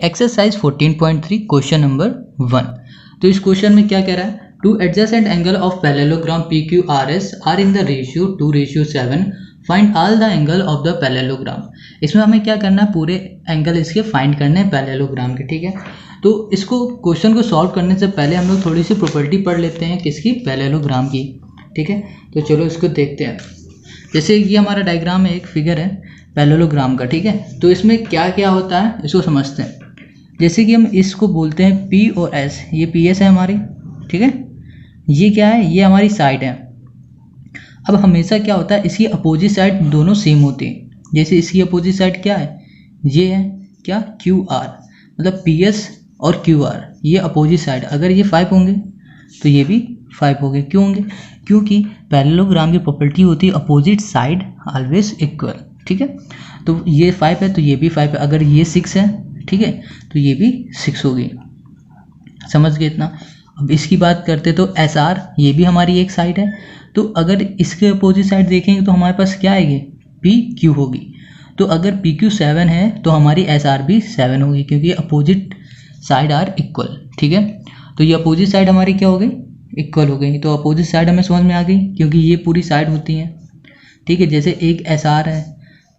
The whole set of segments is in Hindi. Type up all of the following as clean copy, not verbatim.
Exercise 14.3 question number 1। तो इस क्वेश्चन में क्या कह रहा है, two adjacent angle of parallelogram PQRS are in the ratio 2:7, find all the angle of the parallelogram. इसमें हमें क्या करना है, पूरे एंगल इसके फाइंड करने हैं पैरेललोग्राम के। ठीक है, तो इसको क्वेश्चन को सॉल्व करने से पहले हम लोग थोड़ी सी प्रॉपर्टी पढ़ लेते हैं किसकी, पैरेललोग्राम की। ठीक है, तो चलो इसको देखते हैं। जैसे ये हमारा डायग्राम है, एक फिगर है पैरेललोग्राम का। ठीक है, तो इसमें क्या क्या होता है इसको समझते हैं। जैसे कि हम इसको बोलते हैं P और S, ये PS है हमारी। ठीक है, ये क्या है, ये हमारी साइड है। अब हमेशा क्या होता है, इसकी अपोजिट साइड दोनों सेम होती है। जैसे इसकी अपोजिट साइड क्या है, ये है क्या, QR, मतलब PS और QR ये अपोजिट साइड। अगर ये 5 होंगे तो ये भी 5 होंगे। क्यों होंगे, क्योंकि पैरेललोग्राम की प्रॉपर्टी होती है अपोजिट साइड ऑलवेज इक्वल। ठीक है, तो ये 5 है तो ये भी 5 है। अगर ये 6 है, ठीक है, तो ये भी 6 होगी। समझ गए इतना। अब इसकी बात करते तो SR, ये भी हमारी एक साइड है। तो अगर इसके अपोजिट साइड देखेंगे तो हमारे पास क्या आएगी, PQ होगी। तो अगर PQ 7 है तो हमारी SR भी 7 होगी, क्योंकि अपोजिट साइड आर इक्वल। ठीक है, तो ये अपोजिट साइड हमारी क्या हो गई, इक्वल हो गई। तो अपोजिट साइड हमें समझ में आ गई, क्योंकि ये पूरी साइड होती हैं। ठीक है, जैसे एक SR है,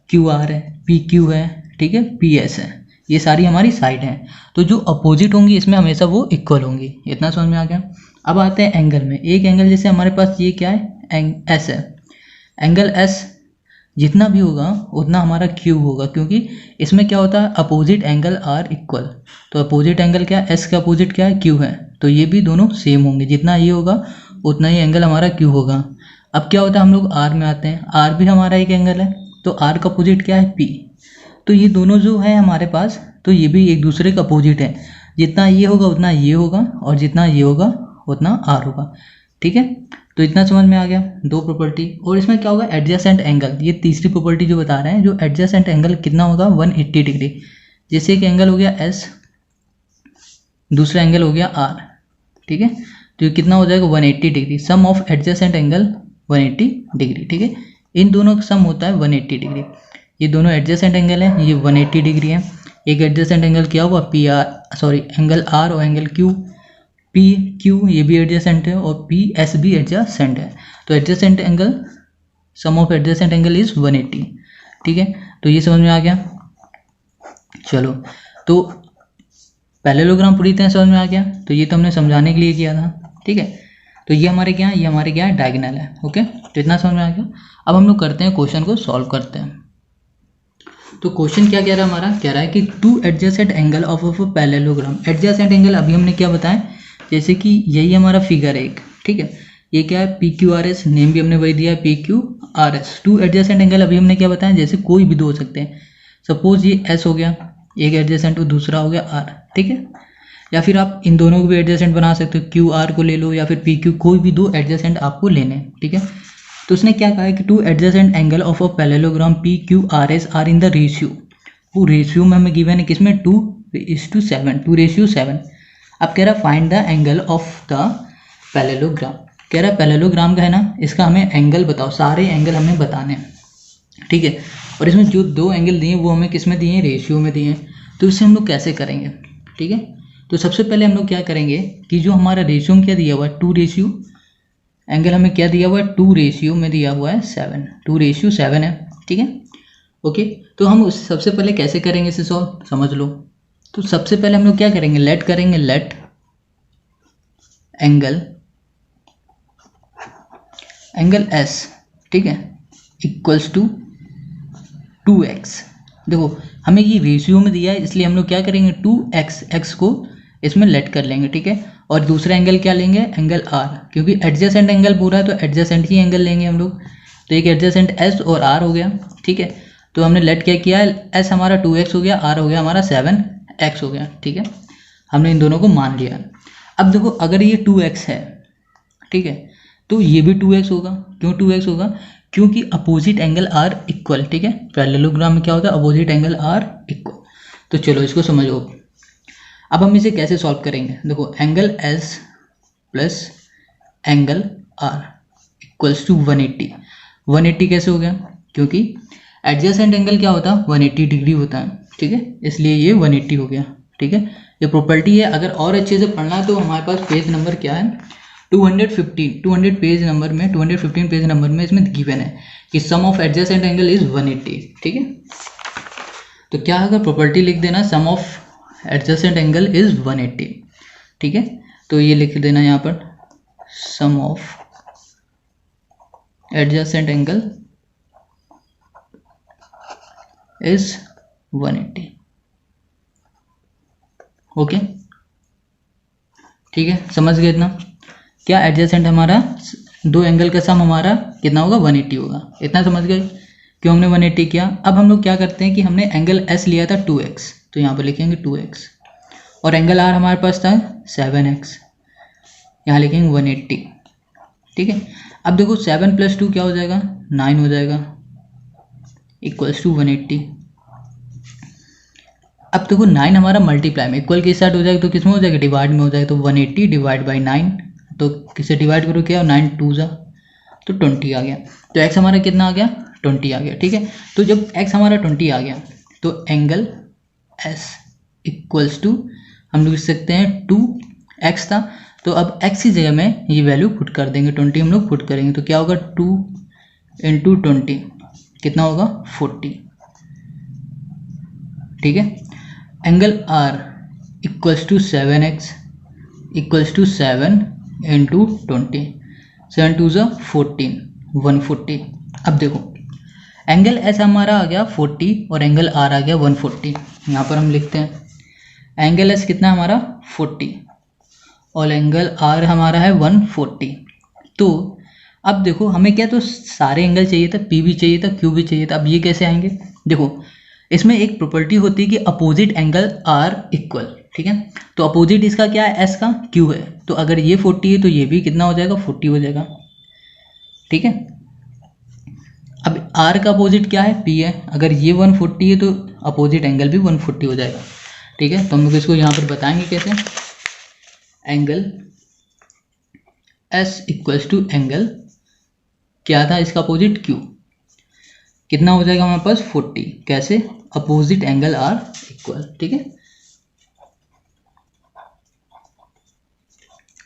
QR है, PQ है, ठीक है, PS है, ये सारी हमारी साइड हैं। तो जो अपोजिट होंगी इसमें हमेशा वो इक्वल होंगी। इतना समझ में आ गया। अब आते हैं एंगल में। एक एंगल जैसे हमारे पास ये क्या है, S है। एंगल S जितना भी होगा उतना हमारा Q होगा, क्योंकि इसमें क्या होता है, अपोजिट एंगल आर इक्वल। तो अपोजिट एंगल क्या है, S का अपोजिट क्या है, Q है। तो ये भी दोनों सेम होंगे, जितना ये होगा उतना ही एंगल हमारा Q होगा। अब क्या होता है, हम लोग R में आते हैं। R भी हमारा एक एंगल है, तो R का अपोजिट क्या है, P। तो ये दोनों जो है हमारे पास, तो ये भी एक दूसरे का अपोजिट है। जितना ये होगा उतना ये होगा, और जितना ये होगा उतना R होगा। ठीक है, तो इतना समझ में आ गया, दो प्रॉपर्टी। और इसमें क्या होगा, एडजेसेंट एंगल, ये तीसरी प्रॉपर्टी जो बता रहे हैं, जो एडजेसेंट एंगल कितना होगा, 180 डिग्री। जैसे एक एंगल हो गया S, दूसरा एंगल हो गया R। ठीक है, तो ये कितना हो जाएगा, 180 degree. Sum of adjacent angle 180 degree. ठीक है, इन दोनों का सम होता है 180 डिग्री। ये दोनों एडजेसेंट एंगल है, ये 180 डिग्री है। एक एडजेसेंट एंगल क्या हुआ, एंगल R और एंगल Q, PQ ये भी एडजेसेंट है, और PS भी एडजेसेंट है। तो adjacent angle, sum of adjacent angle is 180। ठीक है, तो ये समझ में आ गया। चलो, तो पैरेललोग्राम पूरी तरह समझ में आ गया। तो ये तो हमने समझाने के लिए किया था। ठीक है, तो ये हमारे क्या है, ये हमारे क्या है, डायगोनल है। ओके, तो इतना समझ में आ गया। अब हम लोग करते हैं, क्वेश्चन को सॉल्व करते हैं। तो क्वेश्चन क्या कह रहा है हमारा, कह रहा है कि two adjacent angle of a parallelogram. Adjacent angle अभी हमने क्या बताया, जैसे कि यही हमारा फिगर है एक। ठीक है, ये क्या है, PQRS, नेम भी हमने वही दिया है, PQRS। टू एडजेसेंट एंगल अभी हमने क्या बताया, जैसे कोई भी दो हो सकते हैं। सपोज ये S हो गया एक एडजेसेंट, और दूसरा हो गया R। ठीक है, या फिर आप इन दोनों को भी एडजेसेंट बना सकते हो, QR को ले लो या फिर PQ, कोई भी दो एडजेसेंट आपको लेने हैं। ठीक है, तो उसने क्या कहा है कि two adjacent angle of a parallelogram PQRS are in the ratio. वो रेशियो में हमें गिवन है किसमें, 2:7। अब कह रहा है find the angle of the parallelogram. कह रहा है पैरेललोग्राम का है ना, इसका हमें एंगल बताओ। सारे एंगल हमें बताने हैं। ठीक है, और इसमें जो दो एंगल दिए वो हमें किस में दिए हैं, रेशियो में दिए हैं। तो इससे हम लोग कैसे करेंगे। ठीक है, तो सबसे पहले हम लोग क्या करेंगे कि जो हमारा रेशियो में क्या दिया हुआ है, 2 एंगल हमें क्या दिया हुआ है, 2 में दिया हुआ है 7, 2:7 है। ठीक है, ओके, तो हम सबसे पहले कैसे करेंगे इसे सॉल्व, समझ लो। तो सबसे पहले हम लोग क्या करेंगे, लेट करेंगे, लेट एंगल S, ठीक है, इक्वल्स टू 2x। देखो हमें ये रेशियो में दिया है, इसलिए हम लोग क्या करेंगे, 2x, x को इसमें लेट कर लेंगे। ठीक है, और दूसरा एंगल क्या लेंगे, एंगल R, क्योंकि एडजेसेंट एंगल पूरा है तो एडजेसेंट ही एंगल लेंगे हम लोग। तो एक एडजेसेंट S और R हो गया। ठीक है, तो हमने लेट क्या किया है, S हमारा 2x हो गया, R हो गया हमारा 7x हो गया। ठीक है, हमने इन दोनों को मान लिया। अब देखो अगर ये 2x है, ठीक है, तो ये भी 2x होगा। क्यों 2x होगा, क्योंकि अपोजिट एंगल आर इक्वल। ठीक है, पैरेललोग्राम में क्या होता है, अपोजिट एंगल आर इक्वल। तो चलो इसको समझो। अब हम इसे कैसे सॉल्व करेंगे, देखो angle S plus angle R equals to 180। 180 कैसे हो गया, क्योंकि एडजेसेंट एंगल क्या होता है, 180 डिग्री होता है। ठीक है, इसलिए ये 180 हो गया। ठीक है, ये प्रॉपर्टी है। अगर और अच्छे से पढ़ना है तो हमारे पास पेज नंबर क्या है 215 पेज नंबर में 215 पेज नंबर में इसमें गिवन है कि sum of adjacent angle is 180। ठीक है, तो क्या होगा, प्रॉपर्टी लिख देना sum of adjacent angle is 180। ठीक है, तो ये लिख देना यहाँ पर sum of adjacent angle is 180। Okay, ठीक है, समझ गए इतना। क्या एडजेसेंट हमारा दो एंगल का सम हमारा कितना होगा 180 होगा, इतना समझ गए क्यों हमने 180 किया। अब हम लोग क्या करते हैं कि हमने एंगल एस लिया था 2x, तो यहाँ पर लिखेंगे 2x, और एंगल आर हमारे पास था 7x, यहाँ लिखेंगे 180। ठीक है, अब देखो 7 + 2 क्या हो जाएगा 9 हो जाएगा इक्वल्स टू 180। अब देखो 9 हमारा मल्टीप्लाई में इक्वल के साथ हो जाएगा तो किस में हो जाएगा डिवाइड में हो जाएगा, तो 180 डिवाइड बाई 9, तो किसे डिवाइड करो क्या 9 2 जा तो 20 आ गया। तो x हमारा कितना आ गया 20 आ गया। ठीक है, तो जब x हमारा 20 आ गया तो एंगल s इक्वल्स टू हम लोग लिख सकते हैं 2x था, तो अब x की जगह में ये वैल्यू पुट कर देंगे, 20 हम लोग पुट करेंगे, तो क्या होगा 2 × 20 कितना होगा 40। ठीक है, angle r equals to 7x equals to 7 × 20, 7 2 = 14 140। अब देखो एंगल s हमारा आ गया 40 और एंगल r आ गया 140। यहाँ पर हम लिखते हैं एंगल s कितना हमारा 40 और एंगल r हमारा है 140। तो अब देखो हमें क्या, तो सारे एंगल चाहिए था, p भी चाहिए था, q भी चाहिए था। अब ये कैसे आएंगे, देखो इसमें एक प्रॉपर्टी होती है कि अपोजिट एंगल आर इक्वल। ठीक है, तो अपोजिट इसका क्या है s का q है, तो अगर ये 40 है तो ये भी कितना हो जाएगा 40 हो जाएगा। ठीक है, अब r का अपोजिट क्या है p है, अगर ये 140 है तो अपोजिट एंगल भी 140 हो जाएगा। ठीक है, तो हम लोग इसको यहाँ पर बताएंगे कैसे, angle s equals to angle क्या था इसका अपोजिट q, कितना हो जाएगा हमारे पास 40, कैसे अपोजिट एंगल आर इक्वल। ठीक है,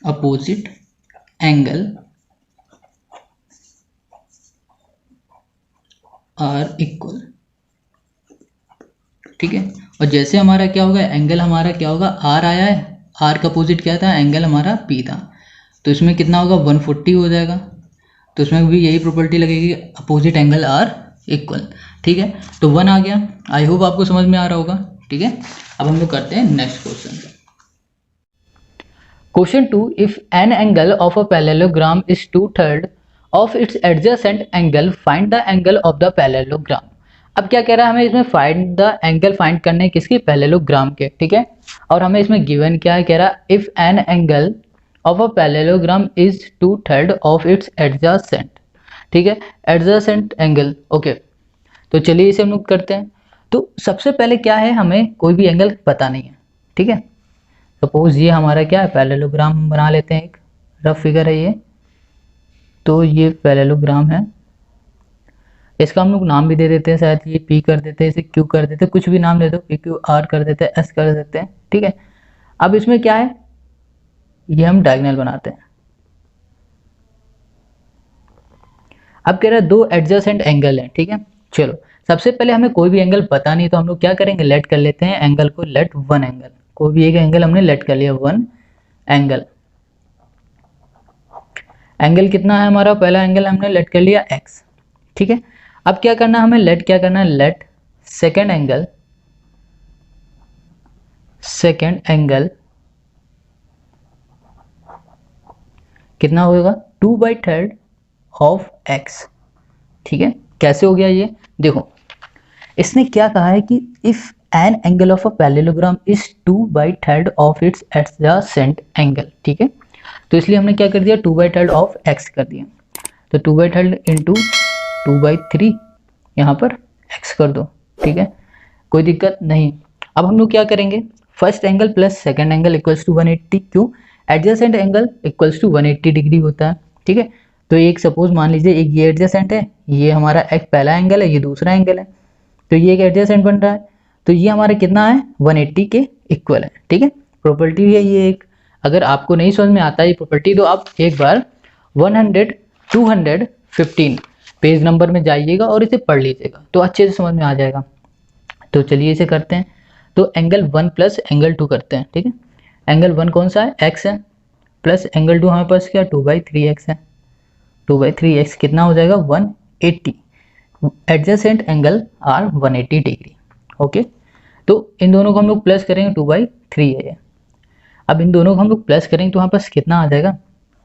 अपोजिट एंगल आर इक्वल। ठीक है, और जैसे हमारा क्या होगा एंगल हमारा क्या होगा आर आया है, आर का अपोजिट क्या था एंगल हमारा पी था, तो इसमें कितना होगा 140 हो जाएगा, तो इसमें भी यही प्रॉपर्टी लगेगी अपोजिट एंगल आर इक्वल। ठीक है, तो 1 आ गया। आई होप आपको समझ में आ रहा होगा। ठीक है, अब हम लोग करते हैं next question. Question 2, if an angle of a parallelogram is 2/3 of its adjacent angle find the angle of the parallelogram. अब क्या कह रहा है हमें इसमें फाइंड द एंगल फाइंड करने हैं किसके पैरेललोग्राम के। ठीक है, और हमें इसमें गिवन क्या है, कह रहा है if an angle of a parallelogram is 2/3 of its adjacent. ठीक है, एडजेसेंट एंगल। ओके, तो चलिए इसे हम लोग करते हैं। तो सबसे पहले क्या है, हमें कोई भी एंगल पता नहीं है। ठीक है, सपोज ये हमारा क्या है पैरेललोग्राम बना लेते हैं, एक रफ फिगर है ये, तो ये पैरेललोग्राम है, इसका हम लोग नाम भी दे देते हैं, शायद ये पी कर देते हैं, इसे क्यू कर देते हैं, कुछ भी नाम दे दो, पी क्यू आर कर देते हैं, एस कर देते हैं। ठीक है, अब इसमें क्या है, ये हम डायगोनल बनाते हैं। अब कह रहा है दो एडजेसेंट एंगल है। ठीक है, चलो सबसे पहले हमें कोई भी एंगल पता नहीं, तो हम लोग क्या करेंगे लेट कर लेते हैं एंगल को, लेट 1 एंगल, कोई भी एक एंगल हमने लेट कर लिया 1 एंगल। एंगल कितना है हमारा, पहला एंगल हमने लेट कर लिया x। ठीक है, अब क्या करना है हमें, लेट क्या करना है, लेट सेकेंड एंगल कितना होगा 2/3 ऑफ x। ठीक है, कैसे हो गया ये, देखो इसने क्या कहा है कि if an angle of a parallelogram is 2/3 of its adjacent angle. ठीक है, तो इसलिए हमने क्या कर दिया 2/3 ऑफ x कर दिया, तो 2/3 इंटू 2/3 यहाँ पर x कर दो। ठीक है, कोई दिक्कत नहीं। अब हम लोग क्या करेंगे, first angle plus second angle equals to 180, क्यों adjacent angle equals to 180 degree होता है। ठीक है, तो एक सपोज मान लीजिए एक ये एडजेसेंट है, ये हमारा एक पहला एंगल है, ये दूसरा एंगल है, तो ये एक एडजेसेंट बन रहा है, तो ये हमारा कितना है 180 के इक्वल है। ठीक है, प्रॉपर्टी है ये एक। अगर आपको नहीं समझ में आता है ये प्रॉपर्टी तो आप एक बार 215 पेज नंबर में जाइएगा और इसे पढ़ लीजिएगा तो अच्छे से समझ में आ जाएगा। तो चलिए इसे करते हैं। तो एंगल 1 प्लस एंगल 2 करते हैं। ठीक है, एंगल 1 कौन सा है, x है, प्लस एंगल 2 हमारे पास क्या 2/3x है। 2/3x कितना हो जाएगा 180। Adjacent angle are 180 degree. Okay, तो इन दोनों को हम लोग प्लस करेंगे, 2/3 है ये। अब इन दोनों को हम लोग प्लस करेंगे तो हमारे पास कितना आ जाएगा,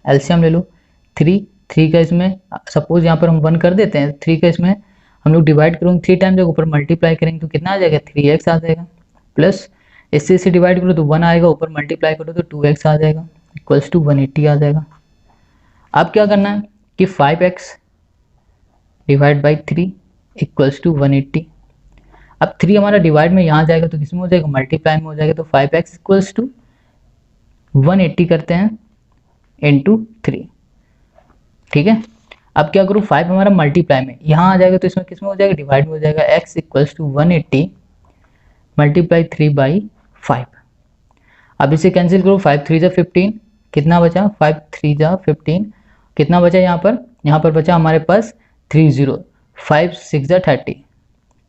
एलसीएम ले लो। 3 का इसमें सपोज यहाँ पर हम 1 कर देते हैं, 3 का इसमें हम लोग डिवाइड करेंगे 3 टाइम, जब ऊपर मल्टीप्लाई करेंगे तो कितना आ जाएगा 3x आ जाएगा, प्लस इससे डिवाइड करो तो 1 आएगा, ऊपर मल्टीप्लाई करो तो 2x आ जाएगा, इक्वल्स टू 180 आ जाएगा। अब क्या करना है कि 5x divide by 3 equals to 180। अब 3 हमारा डिवाइड में यहाँ जाएगा तो किसमें हो जाएगा, मल्टीप्लाई में हो जाएगा, तो 5x इक्वल्स टू 180 करते हैं इंटू 3। ठीक है, अब क्या करूँ, 5 हमारा मल्टीप्लाई में यहाँ आ जाएगा तो इसमें किसमें हो जाएगा, डिवाइड में हो जाएगा, x इक्वल्स टू 180 मल्टीप्लाई 3/5। अब इसे कैंसिल करो, 5 3 जा 15, कितना बचा 5 3 जा 15, कितना बचा यहाँ पर बचा हमारे पास 30, 5 6 जा 30।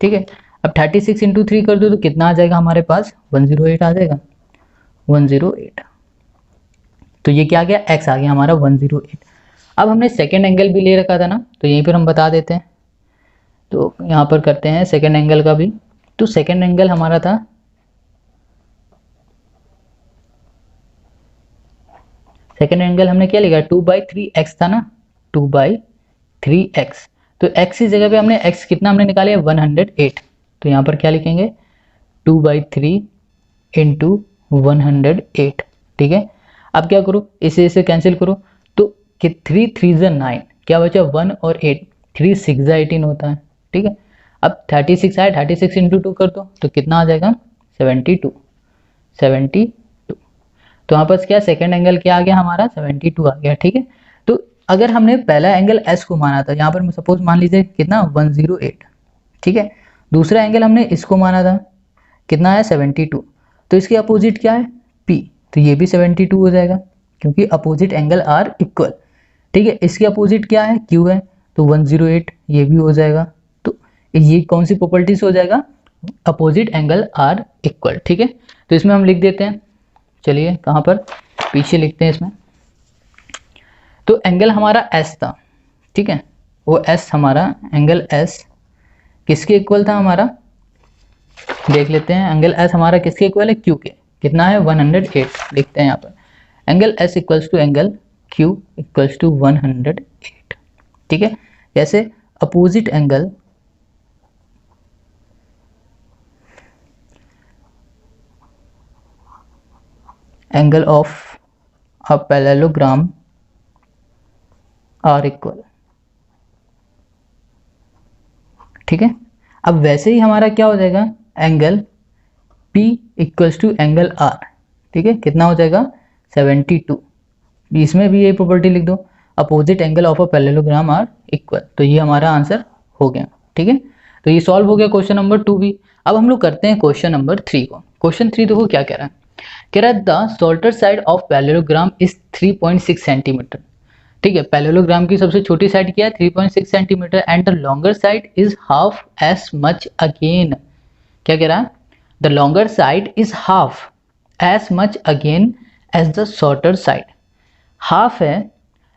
ठीक है, अब 36 इंटू 3 कर दो तो कितना आ जाएगा हमारे पास 108 आ जाएगा, 108। तो ये क्या आ गया, x आ गया हमारा 108। अब हमने सेकेंड एंगल भी ले रखा था ना, तो यहीं पर हम बता देते हैं। तो यहाँ पर करते हैं सेकेंड एंगल का भी। तो सेकेंड एंगल हमारा था, सेकेंड एंगल हमने क्या लिखा 2/3x था ना, 2/3x। तो x की जगह पे हमने x कितना हमने निकाले 108। तो यहाँ पर क्या लिखेंगे 2/3 इंटू 108। ठीक है, अब क्या करो, इसे कैंसिल करो तो कि 3 3 जा 9, क्या बचा 1 और 8, 3 6 जा 18 होता है। ठीक है, अब 36 आए, 36 इंटू 2 कर दो तो कितना आ जाएगा 72। तो यहाँ पर क्या सेकंड एंगल क्या आ गया हमारा 72 आ गया। ठीक है, तो अगर हमने पहला एंगल S को माना था, यहाँ पर सपोज मान लीजिए कितना 108। ठीक है, दूसरा एंगल हमने इसको माना था, कितना है 72। तो इसके अपोजिट क्या है P, तो ये भी 72 हो जाएगा क्योंकि अपोजिट एंगल आर इक्वल। ठीक है, इसके अपोजिट क्या है Q है, तो 108 ये भी हो जाएगा। तो ये कौन सी प्रॉपर्टी से हो जाएगा, अपोजिट एंगल आर इक्वल। ठीक है, तो इसमें हम लिख देते हैं, चलिए कहाँ पर पीछे लिखते हैं इसमें। तो एंगल हमारा S था, ठीक है, वो S हमारा एंगल S किसके इक्वल था हमारा, देख लेते हैं। एंगल S हमारा किसके इक्वल है, Q के, कितना है 108 लिखते हैं यहाँ पर। Angle S equals to angle Q equals to 108। ठीक है, जैसे opposite angle of a parallelogram are equal. ठीक है, अब वैसे ही हमारा क्या हो जाएगा angle P equals to angle R। ठीक है, कितना हो जाएगा 72। इसमें भी ये प्रॉपर्टी लिख दो, opposite angle of a parallelogram are equal. तो ये हमारा आंसर हो गया। ठीक है, तो ये सॉल्व हो गया क्वेश्चन नंबर 2 भी। अब हम लोग करते हैं क्वेश्चन नंबर 3 को। क्वेश्चन 3 देखो क्या कह रहा है, कह रहा है the shorter side of parallelogram is 3.6 centimetre. ठीक है, पैरेललोग्राम की सबसे छोटी साइड क्या है 3.6 centimetre and the longer side is half as much again. क्या कह रहा है, the longer side is half as much again as the shorter side. Half है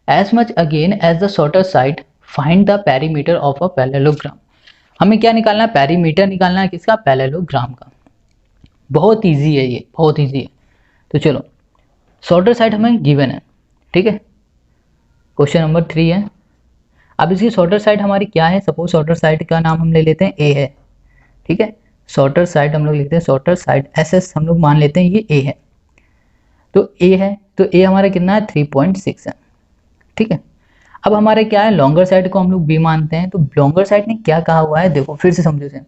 as much again as the shorter side, find the perimeter of a parallelogram. हमें क्या निकालना है, पेरीमीटर निकालना है किसका, पैरेललोग्राम का। बहुत इजी है ये, बहुत इजी है। तो चलो, शॉर्टर साइड हमें गिवन है। ठीक है, क्वेश्चन नंबर 3 है। अब इसकी शॉर्टर साइड हमारी क्या है, सपोज शॉर्टर साइड का नाम हम ले लेते हैं A है। ठीक है, शॉर्टर साइड हम लोग लिखते हैं, शॉर्टर साइड SS हम लोग मान लेते हैं ये A है। तो A है, तो A हमारा कितना है 3.6 है। ठीक है, अब हमारे क्या है लॉन्गर साइड को हम लोग B मानते हैं। तो लॉन्गर साइड ने क्या कहा हुआ है, देखो फिर से समझो से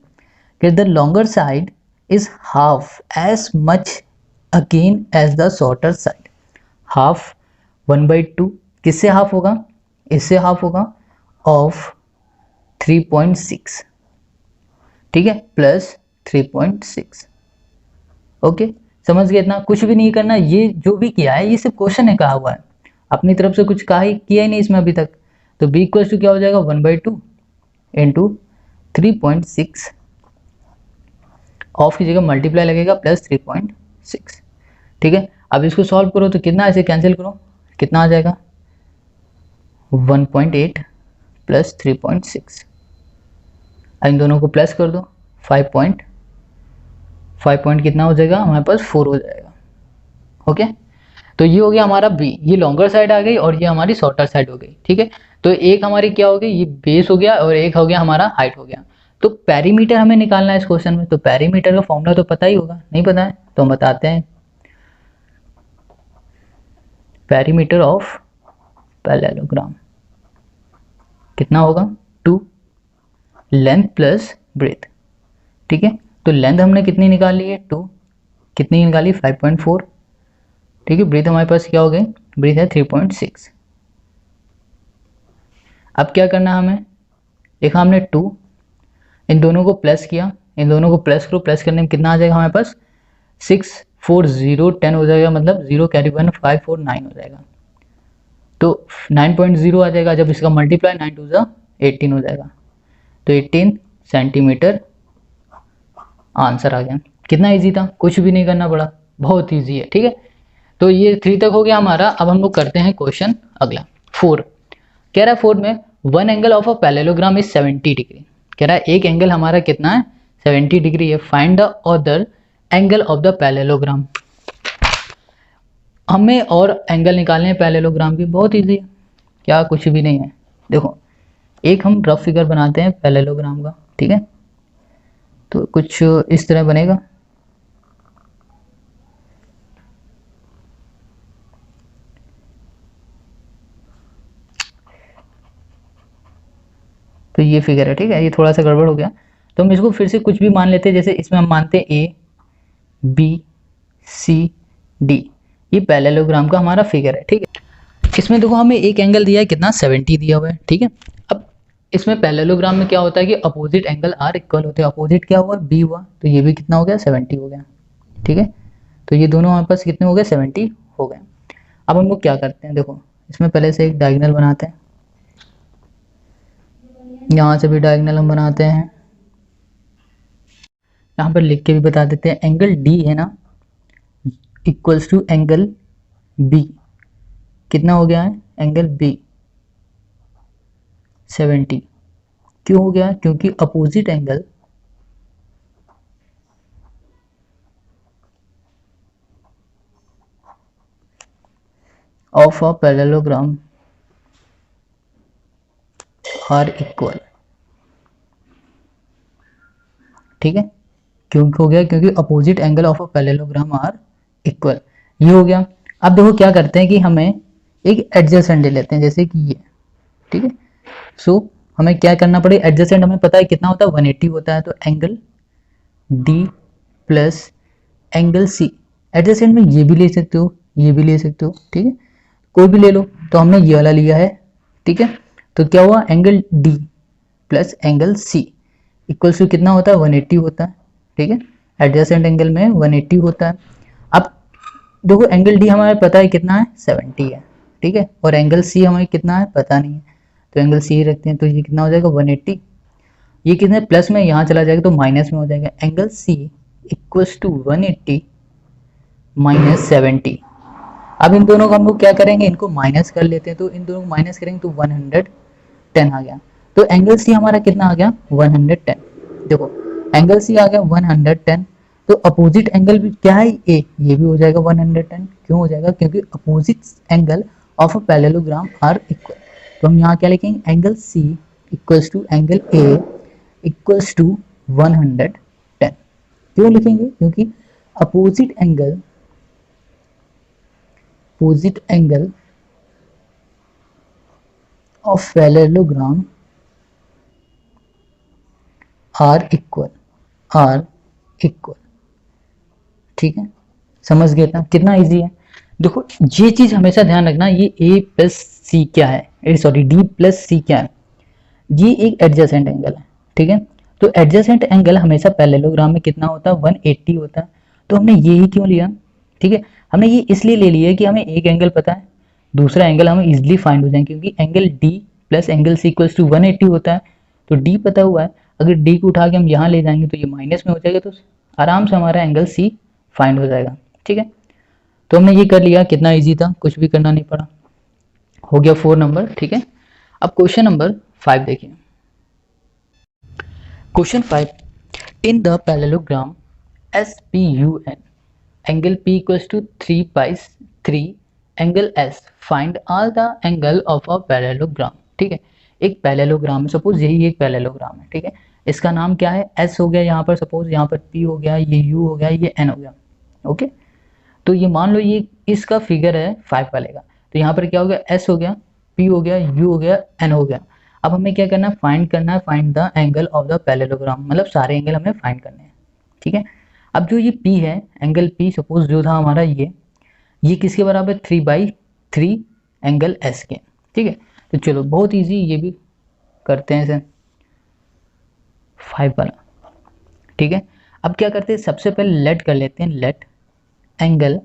कि the longer side is half as much again as the shorter side. Half 1/2 किससे हाफ होगा, इससे हाफ होगा ऑफ 3.6। ठीक है, प्लस 3.6। ओके, समझ गए? इतना कुछ भी नहीं करना, ये जो भी किया है ये सिर्फ क्वेश्चन में कहा हुआ है, अपनी तरफ से कुछ कहा ही किया ही नहीं इसमें अभी तक। तो b इक्वल टू क्या हो जाएगा 1/2 इंटू 3.6, ऑफ की जगह मल्टीप्लाई लगेगा प्लस 3.6। ठीक है, अब इसको सॉल्व करो तो कितना, ऐसे कैंसिल करो, कितना आ जाएगा 1.8 प्लस 3.6, इन दोनों को प्लस कर दो 5 कितना हो जाएगा हमारे पास 4 हो जाएगा। ओके, तो ये हो गया हमारा b, ये लॉन्गर साइड आ गई और ये हमारी शॉर्टर साइड हो गई। ठीक है, तो एक हमारी क्या हो गई, ये बेस हो गया और एक हो गया हमारा हाइट हो गया। तो पेरीमीटर हमें निकालना है इस क्वेश्चन में, तो पेरीमीटर का फॉर्मूला तो पता ही होगा, नहीं पता है तो हम बताते हैं। पेरीमीटर ऑफ पैरेललोग्राम कितना होगा 2 लेंथ प्लस ब्रेथ। ठीक है, तो लेंथ हमने कितनी निकाली है 2, कितनी निकाली 5.4। ठीक है, ब्रेथ हमारे पास क्या हो गई, ब्रेथ है 3.6। अब क्या करना है हमें, देखा हमने 2, इन दोनों को प्लस किया, इन दोनों को प्लस करो, प्लस करने में कितना आ जाएगा हमारे पास 6 4 0 10 हो जाएगा, मतलब 0 कैरी 1 5 4 9 हो जाएगा। तो 9.0 आ जाएगा, जब इसका मल्टीप्लाई 9 2 18 हो जाएगा, तो 18 सेंटीमीटर आंसर आ गया। कितना इजी था, कुछ भी नहीं करना पड़ा, बहुत इजी है। ठीक है, तो ये 3 तक हो गया हमारा। अब हम लोग करते हैं क्वेश्चन अगला 4। कह रहा है 4 में one angle of a parallelogram is 70 degree. कह रहा है एक एंगल हमारा कितना है 70 डिग्री है, find the other angle of the parallelogram. हमें और एंगल निकालने हैं पैरेललोग्राम की, बहुत इजी है, क्या कुछ भी नहीं है। देखो एक हम रफ फिगर बनाते हैं पैरेललोग्राम का। ठीक है, तो कुछ इस तरह बनेगा। तो ये फिगर है। ठीक है, ये थोड़ा सा गड़बड़ हो गया, तो हम इसको फिर से कुछ भी मान लेते हैं। जैसे इसमें हम मानते हैं ए बी सी डी, ये पैरेललोग्राम का हमारा फिगर है। ठीक है, इसमें देखो हमें एक एंगल दिया है कितना 70 दिया हुआ है। ठीक है, अब इसमें पैरेललोग्राम में क्या होता है कि अपोजिट एंगल आर इक्वल होते हैं। अपोजिट क्या हुआ बी हुआ, तो ये भी कितना हो गया 70 हो गया। ठीक है, तो ये दोनों हमारे पास कितने हो गए 70 हो गए। अब हम लोग क्या करते हैं, देखो इसमें पहले से एक डायगोनल बनाते हैं, यहाँ से भी डायगोनल हम बनाते हैं, यहाँ पर लिख के भी बता देते हैं। एंगल डी है ना इक्वल्स टू एंगल बी, कितना हो गया है एंगल बी 70। क्यों हो गया, क्योंकि opposite angle of a parallelogram are equal. ठीक है, क्यों हो गया, क्योंकि opposite angle of a parallelogram are equal, ये हो गया। अब देखो क्या करते हैं कि हमें एक एडजेसेंट ले लेते हैं, जैसे कि ये। ठीक है, सो हमें क्या करना पड़ेगा, एडजेसेंट हमें पता है कितना होता है 180 होता है, तो angle D plus angle C. Adjacent में ये भी ले सकते हो, ये भी ले सकते हो। ठीक है, कोई भी ले लो, तो हमने ये वाला लिया है। ठीक है, तो क्या हुआ angle D plus angle C equals to कितना होता है 180 होता है। ठीक है, एडजेसेंट एंगल में 180 होता है। अब देखो एंगल डी हमें पता है कितना है 70 है। ठीक है, और एंगल सी हमें कितना है पता नहीं है, तो एंगल सी ही रखते हैं, तो ये कितना हो जाएगा 180। ये कितने प्लस में यहाँ चला जाएगा तो माइनस में हो जाएगा। Angle C equals to 180 minus 70। अब इन दोनों को हम लोग क्या करेंगे, इनको माइनस कर लेते हैं, तो इन दोनों को माइनस करेंगे तो 110 आ गया। तो एंगल सी हमारा कितना आ गया 110। देखो एंगल सी आ गया 110, तो अपोजिट एंगल भी क्या है ए, ये भी हो जाएगा 110। क्यों हो जाएगा, क्योंकि opposite angle of a parallelogram are equal. तो हम यहाँ क्या लिखेंगे, angle C equals to angle A equals to 110। क्यों लिखेंगे, क्योंकि opposite angle of parallelogram are equal. ठीक है, समझ गए ना, कितना इजी है। देखो ये चीज हमेशा ध्यान रखना, ये a प्लस सी क्या है, सॉरी डी प्लस सी क्या है, ये एक एडजेसेंट एंगल है। ठीक है, तो एडजेसेंट एंगल हमेशा पैरेललोग्राम में कितना होता है, 180 होता है। तो हमने ये ही क्यों लिया, ठीक है, हमने ये इसलिए ले लिया कि हमें एक एंगल पता है, दूसरा एंगल हमें इजिली फाइंड हो जाएंगे, क्योंकि angle D plus angle C equals to 180 होता है। तो डी पता हुआ है, अगर डी को उठा के हम यहाँ ले जाएंगे तो ये माइनस में हो जाएगा, तो आराम से हमारा एंगल सी फाइंड हो जाएगा, ठीक है। तो हमने ये कर लिया, कितना इजी था, कुछ भी करना नहीं पड़ा, हो गया 4 नंबर, ठीक है। अब क्वेश्चन नंबर 5 देखिए। Question 5, in the parallelogram SPUN angle P equals to 3 by 3 angle S, find all the angle of a parallelogram, ठीक है। एक पैरेललोग्राम है, सपोज यही एक पैरेललोग्राम है, ठीक है, इसका नाम क्या है, S हो गया यहाँ पर, सपोज यहाँ पर P हो गया, ये U हो गया, ये N हो गया, ओके। तो ये मान लो ये इसका फिगर है 5 वाले का, तो यहाँ पर क्या हो गया, S हो गया, P हो गया, U हो गया, N हो गया। अब हमें क्या करना है, फाइंड करना है, find the angle of the parallelogram, मतलब सारे एंगल हमें फाइंड करने हैं, ठीक है। अब जो ये P है, एंगल P सपोज जो था हमारा ये किसके बराबर, 3/3 एंगल S के, ठीक है। तो चलो बहुत इजी, ये भी करते हैं इसे 5 वाला, ठीक है। अब क्या करते हैं, सबसे पहले लेट कर लेते हैं, let angle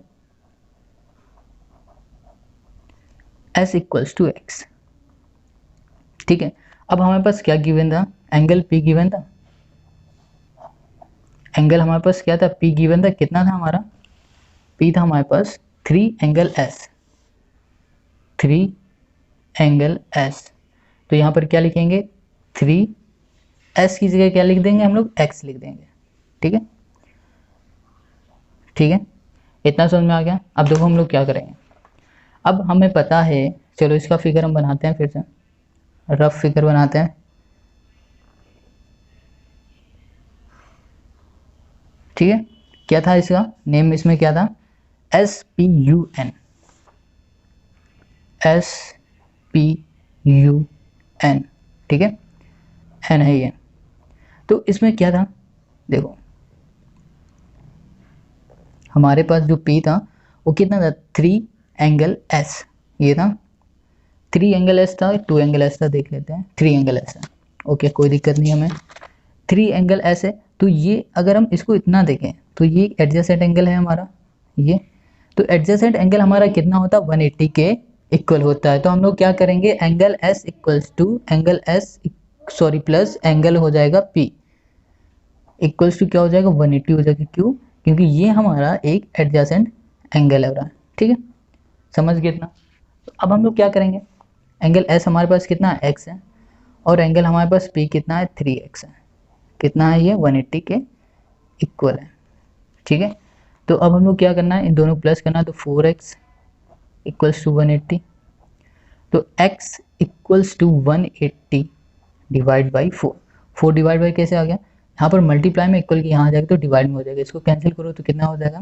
S equals to X, ठीक है। अब हमारे पास क्या गिवन था, एंगल P गिवन था, एंगल हमारे पास क्या था, P गिवन था, कितना था हमारा, P था हमारे पास 3 एंगल S, 3 एंगल S। तो यहाँ पर क्या लिखेंगे, 3 S की जगह क्या लिख देंगे हम लोग, X लिख देंगे, ठीक है, ठीक है, इतना समझ में आ गया। अब देखो हम लोग क्या करेंगे, अब हमें पता है, चलो इसका फिगर हम बनाते हैं, फिर से रफ फिगर बनाते हैं, ठीक है। क्या था इसका नेम, इसमें क्या था, SPUN, SPUN, ठीक है, N है ये। तो इसमें क्या था, देखो हमारे पास जो P था वो कितना था, 3 एंगल S, ये था 3 एंगल S था, 2 एंगल S था, देख लेते हैं, 3 एंगल S है, ओके, कोई दिक्कत नहीं हमें, 3 एंगल S है। तो ये अगर हम इसको इतना देखें तो ये एडजेसेंट एंगल है हमारा, ये तो एडजेसेंट एंगल हमारा कितना होता है, 180 के इक्वल होता है। तो हम लोग क्या करेंगे, angle S equals to angle S sorry plus angle हो जाएगा P इक्वल्स टू क्या हो जाएगा, 180 हो जाएगा, क्यों, क्योंकि ये हमारा एक एडजेसेंट एंगल है, ठीक है, समझ गए इतना। तो अब हम लोग क्या करेंगे, एंगल S हमारे पास कितना है, X है, और एंगल हमारे पास P कितना है, 3X है, कितना है ये, 180 के इक्वल है, ठीक है। तो अब हम लोग क्या करना है, इन दोनों प्लस करना है, तो 4x इक्वल्स टू 180, तो x equals to 180 divide by 4, 4 divide by कैसे आ गया, यहाँ पर मल्टीप्लाई में इक्वल की यहाँ आ जाएगा तो डिवाइड में हो जाएगा, इसको कैंसिल करो तो कितना हो जाएगा,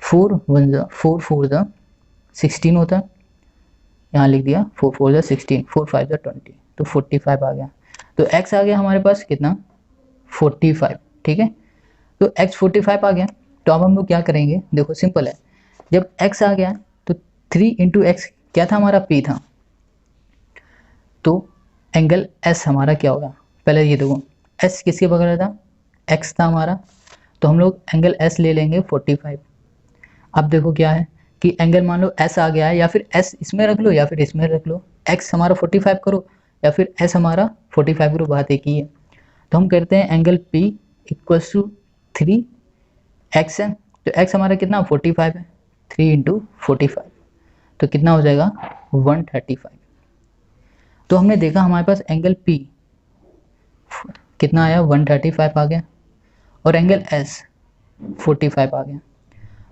4 1 4 4 16 होता है, यहाँ लिख दिया 4 4 16, 4 5 20, तो 45 आ गया। तो x आ गया हमारे पास कितना, 45, ठीक है। तो x 45 आ गया। तो अब हम लोग क्या करेंगे, देखो सिंपल है, जब x आ गया तो 3 इंटू एक्स क्या था हमारा, P था, तो एंगल S हमारा क्या होगा, पहले ये देखो S किसके बगैर था, x था हमारा, तो हम लोग एंगल S ले लेंगे 45। अब देखो क्या है कि एंगल मान लो S आ गया है, या फिर S इसमें रख लो या फिर इसमें रख लो, x हमारा 45 करो या फिर S हमारा 45 करो, बात एक ही है। तो हम करते हैं angle P equals to 3x है, तो x हमारा कितना 45 है, 3 इंटू 45, तो कितना हो जाएगा 135। तो हमने देखा हमारे पास एंगल P कितना आया, 135 आ गया, और एंगल S 45 आ गया।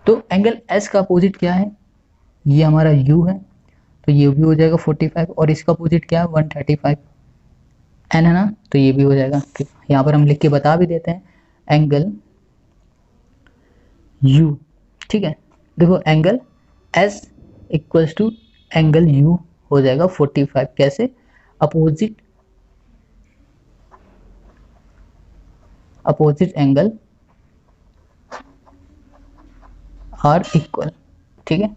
तो एंगल S का अपोजिट क्या है, ये हमारा U है, तो ये भी हो जाएगा 45, और इसका अपोजिट क्या है 135 N है ना, तो ये भी हो जाएगा। यहाँ पर हम लिख के बता भी देते हैं एंगल U, ठीक है। देखो angle S equals to angle U हो जाएगा 45, कैसे, अपोजिट एंगल आर इक्वल, ठीक है।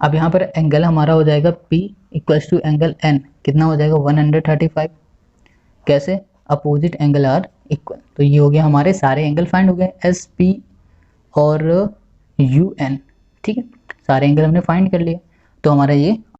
अब यहाँ पर एंगल हमारा हो जाएगा P equals to angle N, कितना हो जाएगा 135, कैसे, अपोजिट एंगल आर इक्वल। तो ये हो गया, हमारे सारे एंगल फाइंड हो गए, एस पी और यू एन। ठीक है, सारे एंगल हमने फाइंड कर लिए, तो हमारा ये